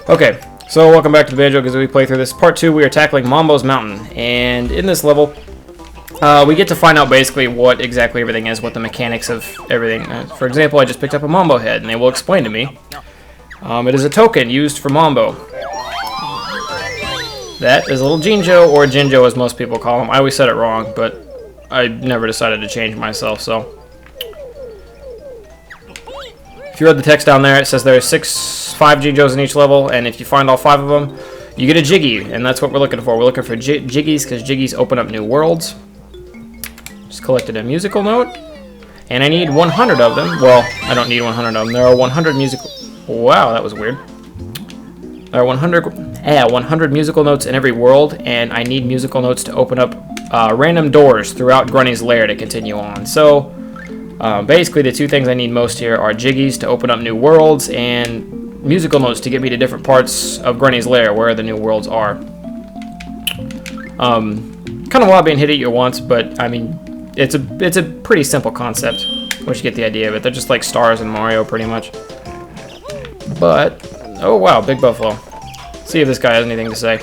Okay, so welcome back to the Banjo Kazooie playthrough. This is part 2. We are tackling Mumbo's Mountain, and in this level, we get to find out basically what exactly everything is, what the mechanics of everything. For example, I just picked up a Mumbo head, and they will explain to me. It is a token used for Mumbo. That is a little Jinjo, or Jinjo as most people call him. I always said it wrong, but I never decided to change myself, so. If you read the text down there, it says there are 5 Jinjos in each level, and if you find all 5 of them, you get a Jiggy, and that's what we're looking for. We're looking for Jiggies, because Jiggies open up new worlds. Just collected a musical note, and I need 100 of them. Well, I don't need 100 of them. There are 100 musical... Wow, that was weird. There are 100 musical notes in every world, and I need musical notes to open up random doors throughout Grunny's lair to continue on. So... basically, the 2 things I need most here are Jiggies to open up new worlds and musical notes to get me to different parts of Grunny's lair where the new worlds are. Kind of a lot being hit at you once, but I mean, it's a pretty simple concept once you get the idea of it. They're just like stars in Mario, pretty much. But oh wow, big buffalo. Let's see if this guy has anything to say.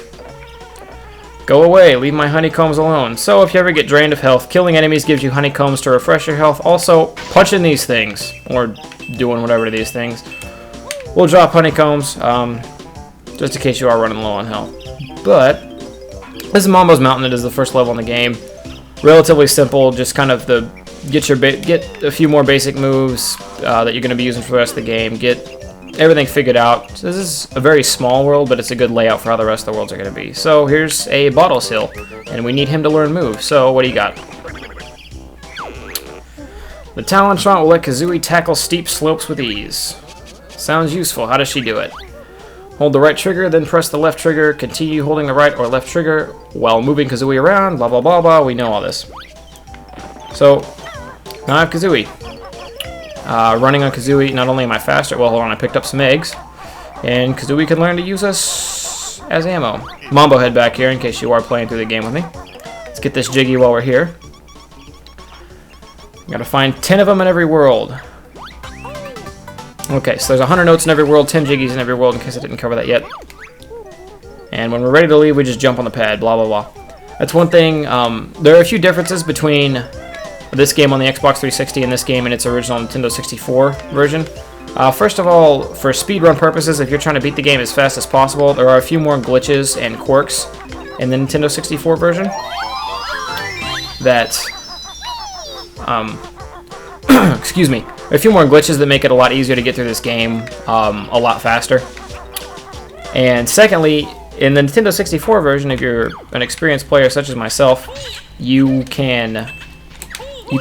Go away, leave my honeycombs alone. So if you ever get drained of health, killing enemies gives you honeycombs to refresh your health. Also, punching these things, or doing whatever to these things, will drop honeycombs, just in case you are running low on health. But, this is Mumbo's Mountain. It is the first level in the game. Relatively simple, just kind of get a few more basic moves that you're going to be using for the rest of the game. Get everything figured out. So this is a very small world, but it's a good layout for how the rest of the worlds are going to be. So here's a Bottles Hill, and we need him to learn moves. So what do you got? The Talontront will let Kazooie tackle steep slopes with ease. Sounds useful. How does she do it? Hold the right trigger, then press the left trigger. Continue holding the right or left trigger while moving Kazooie around. Blah, blah, blah, blah. We know all this. So, now I have Kazooie. Running on Kazooie, not only am I faster, well, hold on, I picked up some eggs, and Kazooie can learn to use us as ammo. Mumbo head back here in case you are playing through the game with me. Let's get this Jiggy while we're here. Gotta find 10 of them in every world. Okay, so there's 100 notes in every world, 10 Jiggies in every world, in case I didn't cover that yet. And when we're ready to leave, we just jump on the pad, blah, blah, blah. That's one thing. There are a few differences between this game on the Xbox 360 and this game in its original Nintendo 64 version. First of all, for speedrun purposes, if you're trying to beat the game as fast as possible, there are a few more glitches and quirks in the Nintendo 64 version that, excuse me, a few more glitches that make it a lot easier to get through this game a lot faster. And secondly, in the Nintendo 64 version, if you're an experienced player such as myself, you can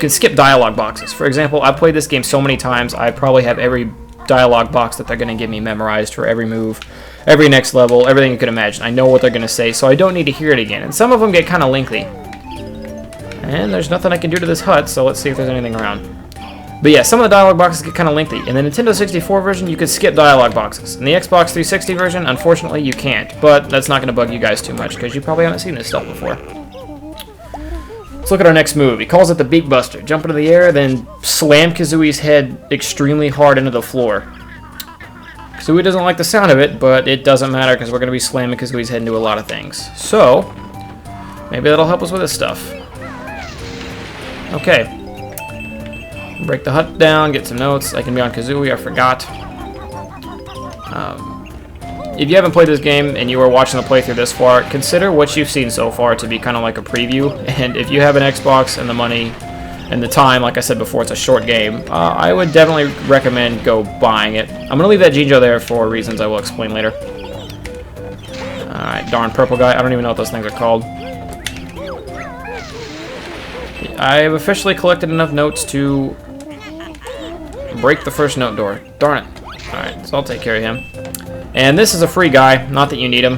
skip dialogue boxes. For example, I've played this game so many times, I probably have every dialogue box that they're going to give me memorized for every move, every next level, everything you can imagine. I know what they're going to say, so I don't need to hear it again. And some of them get kind of lengthy. And there's nothing I can do to this hut, so let's see if there's anything around. But yeah, some of the dialogue boxes get kind of lengthy. In the Nintendo 64 version, you could skip dialogue boxes. In the Xbox 360 version, unfortunately, you can't. But that's not going to bug you guys too much, because you probably haven't seen this stuff before. Let's look at our next move. He calls it the Beak Buster. Jump into the air, then slam Kazooie's head extremely hard into the floor. Kazooie doesn't like the sound of it, but it doesn't matter, because we're going to be slamming Kazooie's head into a lot of things. So, maybe that'll help us with this stuff. Okay. Break the hut down, get some notes. I can be on Kazooie, I forgot. If you haven't played this game and you are watching the playthrough this far, consider what you've seen so far to be kind of like a preview. And if you have an Xbox and the money and the time, like I said before, it's a short game, I would definitely recommend go buying it. I'm going to leave that Jinjo there for reasons I will explain later. Alright, darn purple guy. I don't even know what those things are called. I have officially collected enough notes to break the first note door. Darn it. Alright, so I'll take care of him. And this is a free guy, not that you need him.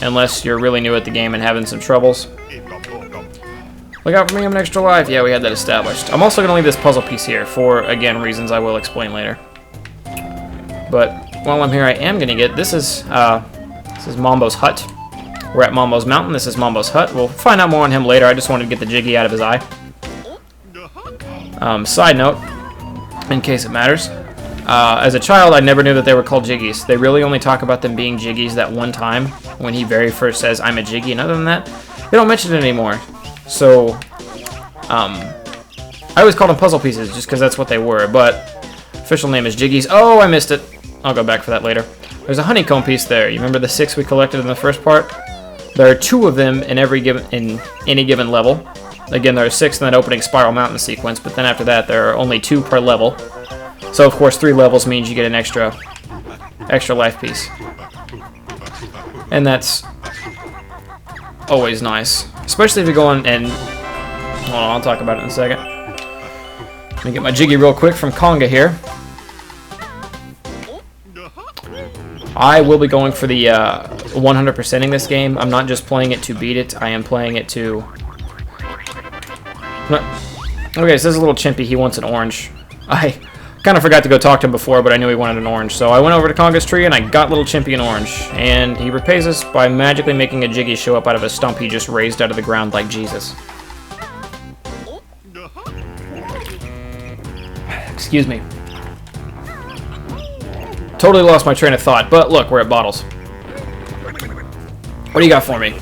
Unless you're really new at the game and having some troubles. Look out for me, I'm an extra life. Yeah, we had that established. I'm also going to leave this puzzle piece here for, again, reasons I will explain later. But while I'm here, I am going to get... This is Mumbo's hut. We're at Mumbo's Mountain. This is Mumbo's hut. We'll find out more on him later. I just wanted to get the Jiggy out of his eye. Side note, in case it matters. As a child, I never knew that they were called Jiggies. They really only talk about them being Jiggies that one time when he very first says, I'm a Jiggy, and other than that, they don't mention it anymore. So, I always called them puzzle pieces just because that's what they were, but official name is Jiggies. Oh, I missed it. I'll go back for that later. There's a honeycomb piece there. You remember the 6 we collected in the first part? There are 2 of them in any given level. Again, there are 6 in that opening Spiral Mountain sequence, but then after that, there are only 2 per level. So, of course, 3 levels means you get an extra life piece. And that's always nice. Especially if you go on and... Hold on, I'll talk about it in a second. Let me get my Jiggy real quick from Conga here. I will be going for the 100%ing this game. I'm not just playing it to beat it. I am playing it to... Okay, so this is a little chimpy. He wants an orange. I kind of forgot to go talk to him before, but I knew he wanted an orange. So I went over to Conga's tree and I got little chimpy an orange. And he repays us by magically making a Jiggy show up out of a stump he just raised out of the ground like Jesus. Excuse me. Totally lost my train of thought, but look, we're at bottles. What do you got for me?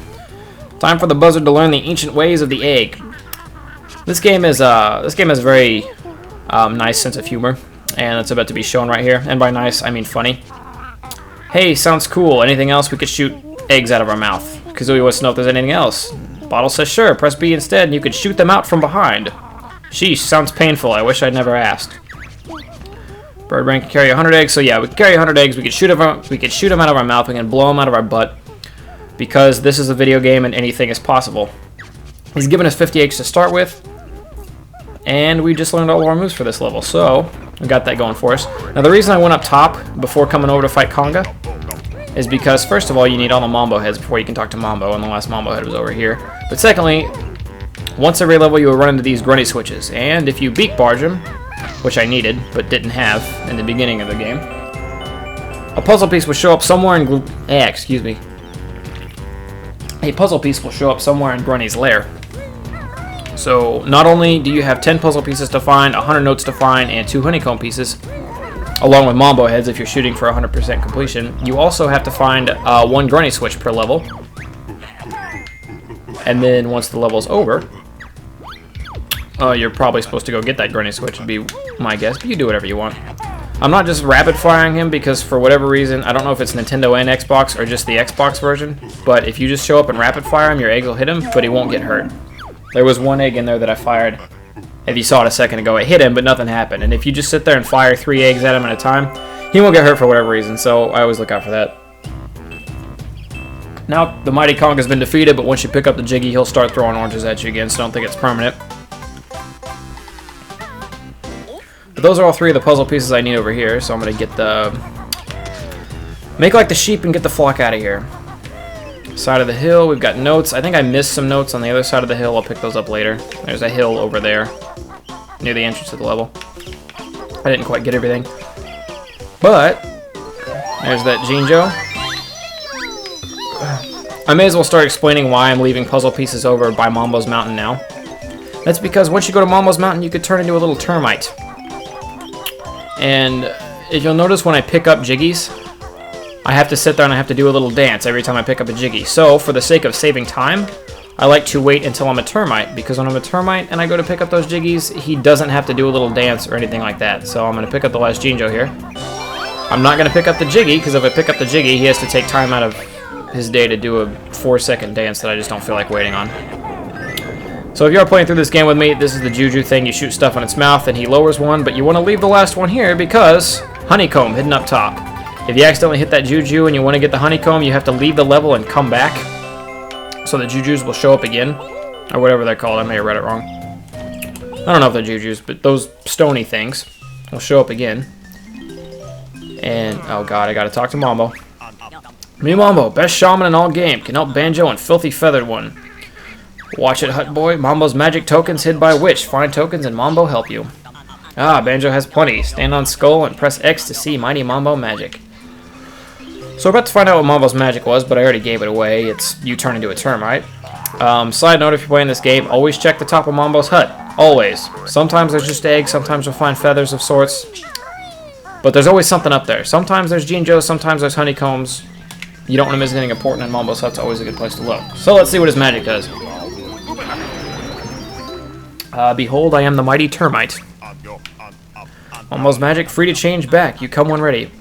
Time for the buzzard to learn the ancient ways of the egg. This game has a very nice sense of humor, and it's about to be shown right here. And by nice, I mean funny. Hey, sounds cool. Anything else? We could shoot eggs out of our mouth. Kazooie wants to know if there's anything else. Bottle says sure. Press B instead, and you could shoot them out from behind. Sheesh, sounds painful. I wish I'd never asked. Bird brain can carry 100 eggs, so yeah, we can carry 100 eggs. We could shoot them out of our mouth. We can blow them out of our butt, because this is a video game and anything is possible. He's given us 50 eggs to start with, and we just learned all of our moves for this level, so we got that going for us. Now, the reason I went up top before coming over to fight Conga is because, first of all, you need all the Mumbo heads before you can talk to Mumbo, and the last Mumbo head was over here. But secondly, once every level you will run into these grunty switches, and if you beak barge them, which I needed, but didn't have in the beginning of the game, a puzzle piece will show up somewhere in... excuse me. A puzzle piece will show up somewhere in Grunny's lair. So, not only do you have 10 puzzle pieces to find, 100 notes to find, and 2 honeycomb pieces, along with Mumbo heads if you're shooting for 100% completion, you also have to find 1 Grunny switch per level. And then once the level's over, you're probably supposed to go get that Grunny switch, would be my guess, but you do whatever you want. I'm not just rapid firing him because for whatever reason, I don't know if it's Nintendo and Xbox or just the Xbox version, but if you just show up and rapid fire him, your eggs will hit him, but he won't get hurt. There was 1 egg in there that I fired. If you saw it a second ago, it hit him, but nothing happened. And if you just sit there and fire 3 eggs at him at a time, he won't get hurt for whatever reason, so I always look out for that. Now, the Mighty Kong has been defeated, but once you pick up the Jiggy, he'll start throwing oranges at you again, so don't think it's permanent. But those are all 3 of the puzzle pieces I need over here, so I'm going to get the... Make like the sheep and get the flock out of here. Side of the hill, we've got notes. I think I missed some notes on the other side of the hill. I'll pick those up later. There's a hill over there, near the entrance to the level. I didn't quite get everything. But, there's that Jinjo. I may as well start explaining why I'm leaving puzzle pieces over by Mumbo's Mountain now. That's because once you go to Mumbo's Mountain, you could turn into a little termite. And if you'll notice when I pick up Jiggies, I have to sit there and I have to do a little dance every time I pick up a Jiggy. So, for the sake of saving time, I like to wait until I'm a termite, because when I'm a termite and I go to pick up those Jiggies, he doesn't have to do a little dance or anything like that. So I'm going to pick up the last Jinjo here. I'm not going to pick up the Jiggy, because if I pick up the Jiggy, he has to take time out of his day to do a 4-second dance that I just don't feel like waiting on. So if you're playing through this game with me, this is the Juju thing. You shoot stuff on its mouth and he lowers one, but you want to leave the last one here because honeycomb hidden up top. If you accidentally hit that Juju and you want to get the honeycomb, you have to leave the level and come back so the Jujus will show up again, or whatever they're called. I may have read it wrong. I don't know if they're Jujus, but those stony things will show up again. And, oh god, I gotta talk to Mumbo. Me Mumbo, best shaman in all game, can help Banjo and Filthy Feathered One. Watch it, Hut Boy. Mumbo's magic tokens hid by Witch. Find tokens and Mumbo help you. Ah, Banjo has plenty. Stand on Skull and press X to see Mighty Mumbo magic. So we're about to find out what Mumbo's magic was, but I already gave it away. It's you turn into a termite. Side note, if you're playing this game, always check the top of Mumbo's hut. Always. Sometimes there's just eggs, sometimes you'll find feathers of sorts. But there's always something up there. Sometimes there's Jinjos, sometimes there's honeycombs. You don't want to miss anything important in Mumbo, so that's always a good place to look. So let's see what his magic does. Behold, I am the mighty termite. Mumbo's magic, free to change back. You come when ready.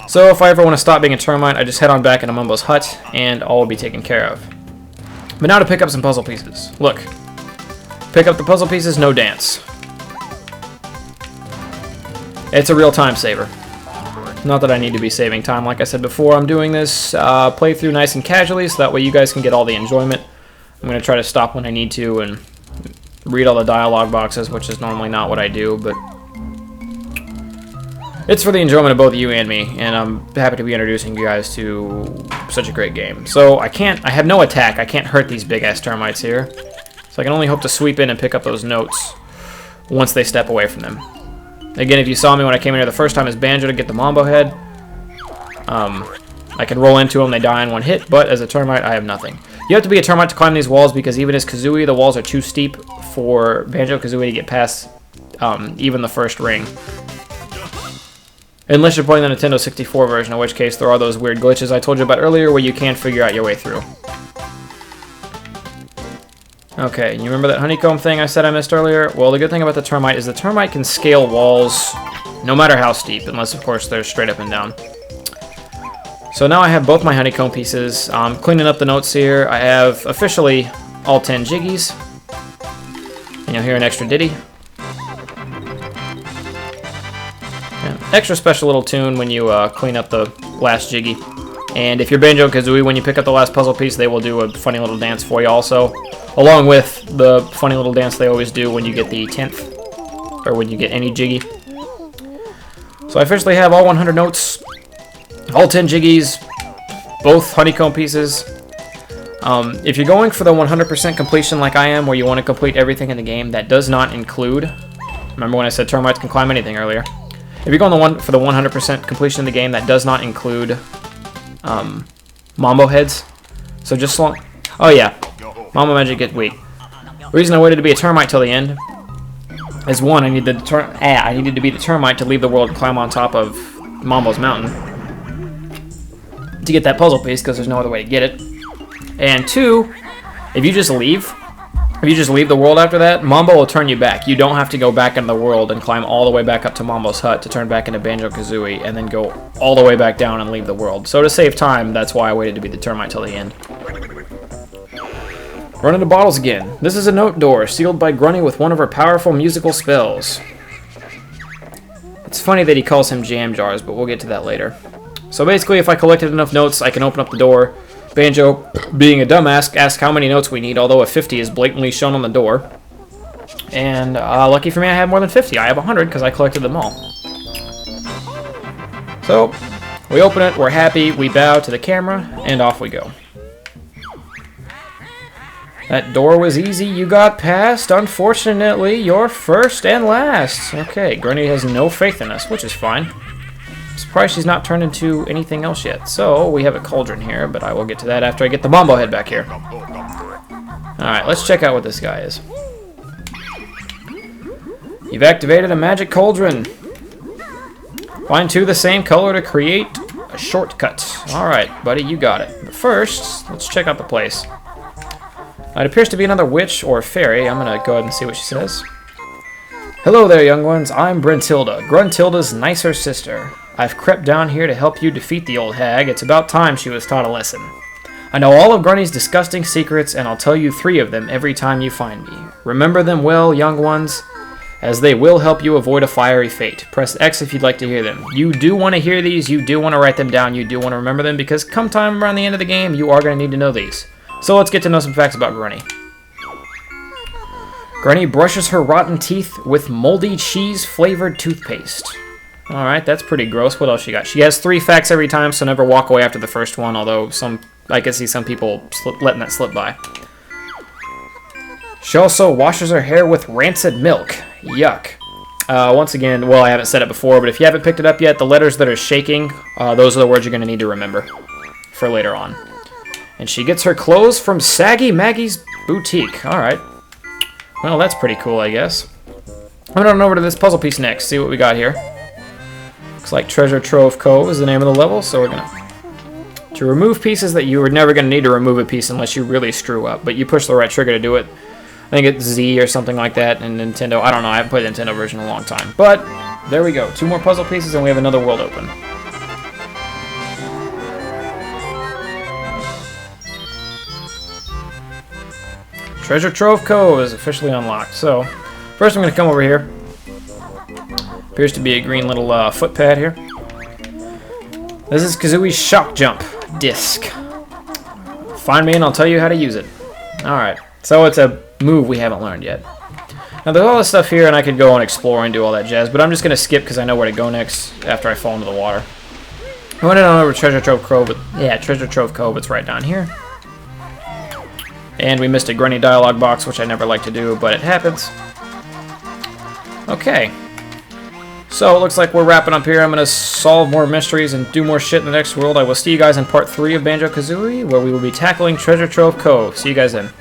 So if I ever want to stop being a termite, I just head on back into Mumbo's hut, and all will be taken care of. But now to pick up some puzzle pieces. Look. Pick up the puzzle pieces, no dance. It's a real time saver. Not that I need to be saving time. Like I said before, I'm doing this playthrough nice and casually, so that way you guys can get all the enjoyment. I'm going to try to stop when I need to and read all the dialogue boxes, which is normally not what I do, but it's for the enjoyment of both you and me, and I'm happy to be introducing you guys to such a great game. So I have no attack. I can't hurt these big-ass termites here. So I can only hope to sweep in and pick up those notes once they step away from them. Again, if you saw me when I came in here the first time as Banjo to get the Mumbo head, I can roll into them, they die in one hit, but as a termite, I have nothing. You have to be a termite to climb these walls because even as Kazooie, the walls are too steep for Banjo Kazooie to get past even the first ring. Unless you're playing the Nintendo 64 version, in which case there are those weird glitches I told you about earlier where you can't figure out your way through. Okay, you remember that honeycomb thing I said I missed earlier? Well, the good thing about the termite is the termite can scale walls no matter how steep, unless of course they're straight up and down. So now I have both my honeycomb pieces. I'm cleaning up the notes here. I have officially all 10 jiggies. And you'll hear an extra ditty. And extra special little tune when you clean up the last jiggy. And if you're Banjo Kazooie, when you pick up the last puzzle piece, they will do a funny little dance for you also. Along with the funny little dance they always do when you get the 10th. Or when you get any jiggy. So I officially have all 100 notes. All 10 jiggies, both honeycomb pieces. If you're going for the 100% completion like I am, where you want to complete everything in the game, that does not include... Remember when I said termites can climb anything earlier? If you're going for the 100% completion of the game, that does not include Mumbo heads. So just long... Oh yeah, Mumbo magic gets weak. The reason I waited to be a termite till the end is one, I needed to be the termite to leave the world and climb on top of Mumbo's mountain to get that puzzle piece, because there's no other way to get it. And two, if you just leave the world after that, Mumbo will turn you back. You don't have to go back into the world and climb all the way back up to Mumbo's hut to turn back into Banjo Kazooie and then go all the way back down and leave the world. So to save time, that's why I waited to be the termite till the end. Run into bottles again. This is a note door, sealed by Grunny with one of her powerful musical spells. It's funny that he calls him jam jars, but we'll get to that later. So basically, if I collected enough notes, I can open up the door. Banjo, being a dumbass, asks how many notes we need, although a 50 is blatantly shown on the door. And lucky for me, I have more than 50. I have 100 because I collected them all. So, we open it, we're happy, we bow to the camera, and off we go. That door was easy, you got past. Unfortunately, you're first and last. Okay, Grunny has no faith in us, which is fine. Surprised she's not turned into anything else yet. So, we have a cauldron here, but I will get to that after I get the Mumbo head back here. Alright, let's check out what this guy is. You've activated a magic cauldron. Find two the same color to create a shortcut. Alright, buddy, you got it. But first, let's check out the place. It appears to be another witch or fairy. I'm going to go ahead and see what she says. Hello there, young ones. I'm Brentilda, Gruntilda's nicer sister. I've crept down here to help you defeat the old hag. It's about time she was taught a lesson. I know all of Grunny's disgusting secrets, and I'll tell you 3 of them every time you find me. Remember them well, young ones, as they will help you avoid a fiery fate. Press X if you'd like to hear them. You do want to hear these, you do want to write them down, you do want to remember them, because come time around the end of the game, you are going to need to know these. So let's get to know some facts about Grunny. Grunny brushes her rotten teeth with moldy cheese-flavored toothpaste. Alright, that's pretty gross. What else she got? She has 3 facts every time, so never walk away after the first one, although I can see some people letting that slip by. She also washes her hair with rancid milk. Yuck. Once again, well, I haven't said it before, but if you haven't picked it up yet, the letters that are shaking, those are the words you're going to need to remember for later on. And she gets her clothes from Saggy Maggie's boutique. Alright. Well, that's pretty cool, I guess. I'm going to run over to this puzzle piece next, see what we got here. Looks like Treasure Trove Cove is the name of the level, so we're gonna to remove pieces that you were never gonna need to remove a piece unless you really screw up, but you push the right trigger to do it. I think it's Z or something like that in Nintendo. I don't know. I haven't played the Nintendo version in a long time, but there we go. 2 more puzzle pieces, and we have another world open. Treasure Trove Cove is officially unlocked. So, first I'm going to come over here. Appears to be a green little footpad here. This is Kazooie's Shock Jump disc. Find me and I'll tell you how to use it. Alright, so it's a move we haven't learned yet. Now there's all this stuff here and I could go and explore and do all that jazz, but I'm just going to skip because I know where to go next after I fall into the water. I went on over to Treasure Trove Cove, but yeah, Treasure Trove Cove, it's right down here. And we missed a grunny dialogue box, which I never like to do, but it happens. Okay. So it looks like we're wrapping up here. I'm going to solve more mysteries and do more shit in the next world. I will see you guys in part 3 of Banjo Kazooie, where we will be tackling Treasure Trove Cove. See you guys then.